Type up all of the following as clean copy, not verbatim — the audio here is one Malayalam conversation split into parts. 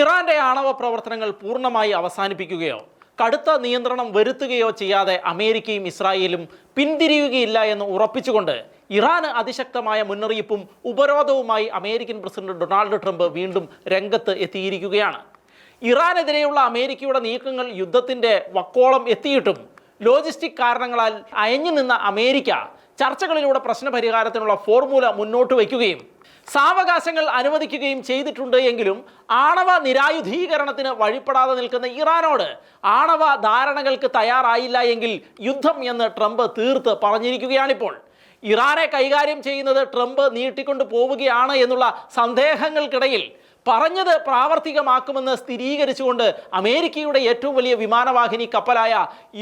ഇറാന്റെ ആണവ പ്രവർത്തനങ്ങൾ പൂർണ്ണമായി അവസാനിപ്പിക്കുകയോ കടുത്ത നിയന്ത്രണം വരുത്തുകയോ ചെയ്യാതെ അമേരിക്കയും ഇസ്രായേലും പിന്തിരിയുകയില്ല എന്ന് ഉറപ്പിച്ചുകൊണ്ട് ഇറാന് അതിശക്തമായ മുന്നറിയിപ്പും ഉപരോധവുമായി അമേരിക്കൻ പ്രസിഡന്റ് ഡൊണാൾഡ് ട്രംപ് വീണ്ടും രംഗത്ത് എത്തിയിരിക്കുകയാണ്. ഇറാനെതിരെയുള്ള അമേരിക്കയുടെ നീക്കങ്ങൾ യുദ്ധത്തിൻ്റെ വക്കോളം എത്തിയിട്ടും ലോജിസ്റ്റിക് കാരണങ്ങളാൽ അയഞ്ഞു നിന്ന അമേരിക്ക ചർച്ചകളിലൂടെ പ്രശ്നപരിഹാരത്തിനുള്ള ഫോർമുല മുന്നോട്ട് വയ്ക്കുകയും സാവകാശങ്ങൾ അനുവദിക്കുകയും ചെയ്തിട്ടുണ്ട് എങ്കിലും ആണവ നിരായുധീകരണത്തിന് വഴിപ്പെടാതെ നിൽക്കുന്ന ഇറാനോട് ആണവ ധാരണകൾക്ക് തയ്യാറായില്ല എങ്കിൽ യുദ്ധം എന്ന് ട്രംപ് തീർത്ത് പറഞ്ഞിരിക്കുകയാണിപ്പോൾ. ഇറാനെ കൈകാര്യം ചെയ്യുന്നത് ട്രംപ് നീട്ടിക്കൊണ്ടു പോവുകയാണ് എന്നുള്ള സന്ദേഹങ്ങൾക്കിടയിൽ പറഞ്ഞത് പ്രാവർത്തികമാക്കുമെന്ന് സ്ഥിരീകരിച്ചുകൊണ്ട് അമേരിക്കയുടെ ഏറ്റവും വലിയ വിമാനവാഹിനി കപ്പലായ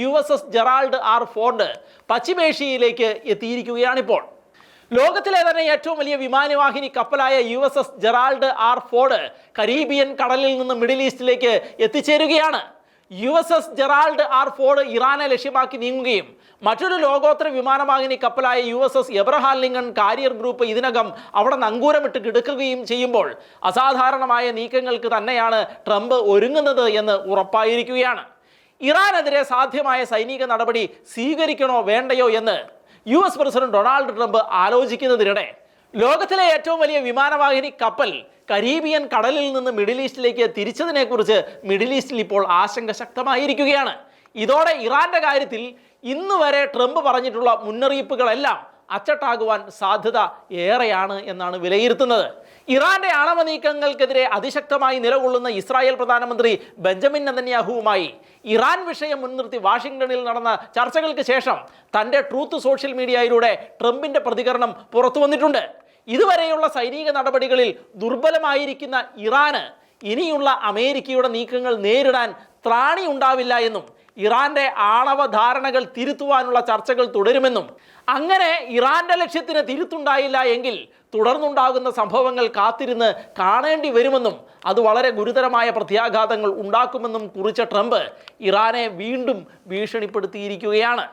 USS ജെറാൾഡ് ആർ ഫോർഡ് പശ്ചിമേഷ്യയിലേക്ക് എത്തിയിരിക്കുകയാണിപ്പോൾ. ലോകത്തിലെ തന്നെ ഏറ്റവും വലിയ വിമാനവാഹിനി കപ്പലായ USS Gerald R Ford Caribbean കടലിൽ നിന്ന് മിഡിൽ ഈസ്റ്റിലേക്ക് എത്തിച്ചേരുകയാണ്. USS ജെറാൾഡ് ആർ ഫോർഡ് ഇറാനെ ലക്ഷ്യമാക്കി നീങ്ങുകയും മറ്റൊരു ലോകോത്തര വിമാനവാഹിനി കപ്പലായ USS Abraham Lincoln carrier group ഇതിനകം അവിടെ നങ്കൂരമിട്ട് കിടക്കുകയും ചെയ്യുമ്പോൾ അസാധാരണമായ നീക്കങ്ങൾക്ക് തന്നെയാണ് ട്രംപ് ഒരുങ്ങുന്നത് എന്ന് ഉറപ്പായിരിക്കുകയാണ്. ഇറാനെതിരെ സാധ്യമായ സൈനിക നടപടി സ്വീകരിക്കണോ വേണ്ടയോ എന്ന് US പ്രസിഡന്റ് ഡൊണാൾഡ് ട്രംപ് ആലോചിക്കുന്നതിനിടെ ലോകത്തിലെ ഏറ്റവും വലിയ വിമാനവാഹിനി കപ്പൽ കരീബിയൻ കടലിൽ നിന്ന് മിഡിൽ ഈസ്റ്റിലേക്ക് തിരിച്ചതിനെക്കുറിച്ച് മിഡിൽ ഈസ്റ്റിൽ ഇപ്പോൾ ആശങ്ക ശക്തമായിരിക്കുകയാണ്. ഇതോടെ ഇറാന്റെ കാര്യത്തിൽ ഇന്ന് വരെ ട്രംപ് പറഞ്ഞിട്ടുള്ള മുന്നറിയിപ്പുകളെല്ലാം അച്ചട്ടാകുവാൻ സാധ്യത ഏറെയാണ് എന്നാണ് വിലയിരുത്തുന്നത്. ഇറാന്റെ ആണവ നീക്കങ്ങൾക്കെതിരെ അതിശക്തമായി നിലകൊള്ളുന്ന ഇസ്രായേൽ പ്രധാനമന്ത്രി ബെഞ്ചമിൻ നെതന്യാഹുവുമായി ഇറാൻ വിഷയം മുൻനിർത്തി വാഷിംഗ്ടണിൽ നടന്ന ചർച്ചകൾക്ക് ശേഷം തൻ്റെ ട്രൂത്ത് സോഷ്യൽ മീഡിയയിലൂടെ ട്രംപിന്റെ പ്രതികരണം പുറത്തു വന്നിട്ടുണ്ട്. ഇതുവരെയുള്ള സൈനിക നടപടികളിൽ ദുർബലമായിരിക്കുന്ന ഇറാന് ഇനിയുള്ള അമേരിക്കയുടെ നീക്കങ്ങൾ നേരിടാൻ ത്രാണി ഉണ്ടാവില്ല എന്നും ഇറാന്റെ ആണവ ധാരണകൾ തിരുത്തുവാനുള്ള ചർച്ചകൾ തുടരുമെന്നും അങ്ങനെ ഇറാന്റെ ലക്ഷ്യത്തിന് തിരുത്തുണ്ടായില്ല എങ്കിൽ തുടർന്നുണ്ടാകുന്ന സംഭവങ്ങൾ കാത്തിരുന്ന് കാണേണ്ടി വരുമെന്നും അത് വളരെ ഗുരുതരമായ പ്രത്യാഘാതങ്ങൾ ഉണ്ടാക്കുമെന്നും കുറിച്ച ട്രംപ് ഇറാനെ വീണ്ടും ഭീഷണിപ്പെടുത്തിയിരിക്കുകയാണ്.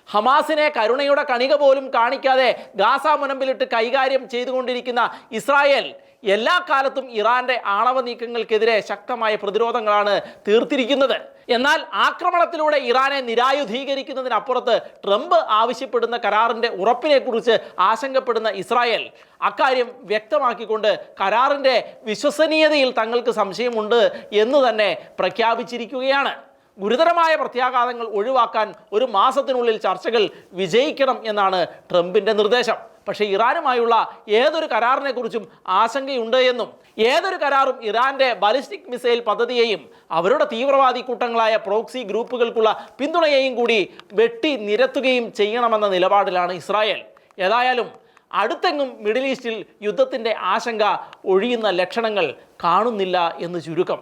ഹമാസിനെ കരുണയുടെ കണിക പോലും കാണിക്കാതെ ഗാസ മുനമ്പിലിട്ട് കൈകാര്യം ചെയ്തുകൊണ്ടിരിക്കുന്ന ഇസ്രായേൽ എല്ലാ കാലത്തും ഇറാന്റെ ആണവ നീക്കങ്ങൾക്കെതിരെ ശക്തമായ പ്രതിരോധങ്ങളാണ് തീർത്തിരിക്കുന്നത്. എന്നാൽ ആക്രമണത്തിലൂടെ ഇറാനെ നിരായുധീകരിക്കുന്നതിനപ്പുറത്ത് ട്രംപ് ആവശ്യപ്പെടുന്ന കരാറിൻ്റെ ഉറപ്പിനെക്കുറിച്ച് ആശങ്കപ്പെടുന്ന ഇസ്രായേൽ അക്കാര്യം വ്യക്തമാക്കിക്കൊണ്ട് കരാറിൻ്റെ വിശ്വസനീയതയിൽ തങ്ങൾക്ക് സംശയമുണ്ട് എന്ന് തന്നെ പ്രഖ്യാപിച്ചിരിക്കുകയാണ്. ഗുരുതരമായ പ്രത്യാഘാതങ്ങൾ ഒഴിവാക്കാൻ ഒരു മാസത്തിനുള്ളിൽ ചർച്ചകൾ വിജയിക്കണം എന്നാണ് ട്രംപിൻ്റെ നിർദ്ദേശം. പക്ഷേ ഇറാനുമായുള്ള ഏതൊരു കരാറിനെക്കുറിച്ചും ആശങ്കയുണ്ട് എന്നും ഏതൊരു കരാറും ഇറാന്റെ ബാലിസ്റ്റിക് മിസൈൽ പദ്ധതിയെയും അവരുടെ തീവ്രവാദി കൂട്ടങ്ങളായ പ്രോക്സി ഗ്രൂപ്പുകൾക്കുള്ള പിന്തുണയെയും കൂടി വെട്ടി നിരത്തുകയും ചെയ്യണമെന്ന നിലപാടിലാണ് ഇസ്രായേൽ. ഏതായാലും അടുത്തെങ്ങും മിഡിൽ ഈസ്റ്റിൽ യുദ്ധത്തിൻ്റെ ആശങ്ക ഒഴിയുന്ന ലക്ഷണങ്ങൾ കാണുന്നില്ല എന്ന് ചുരുക്കം.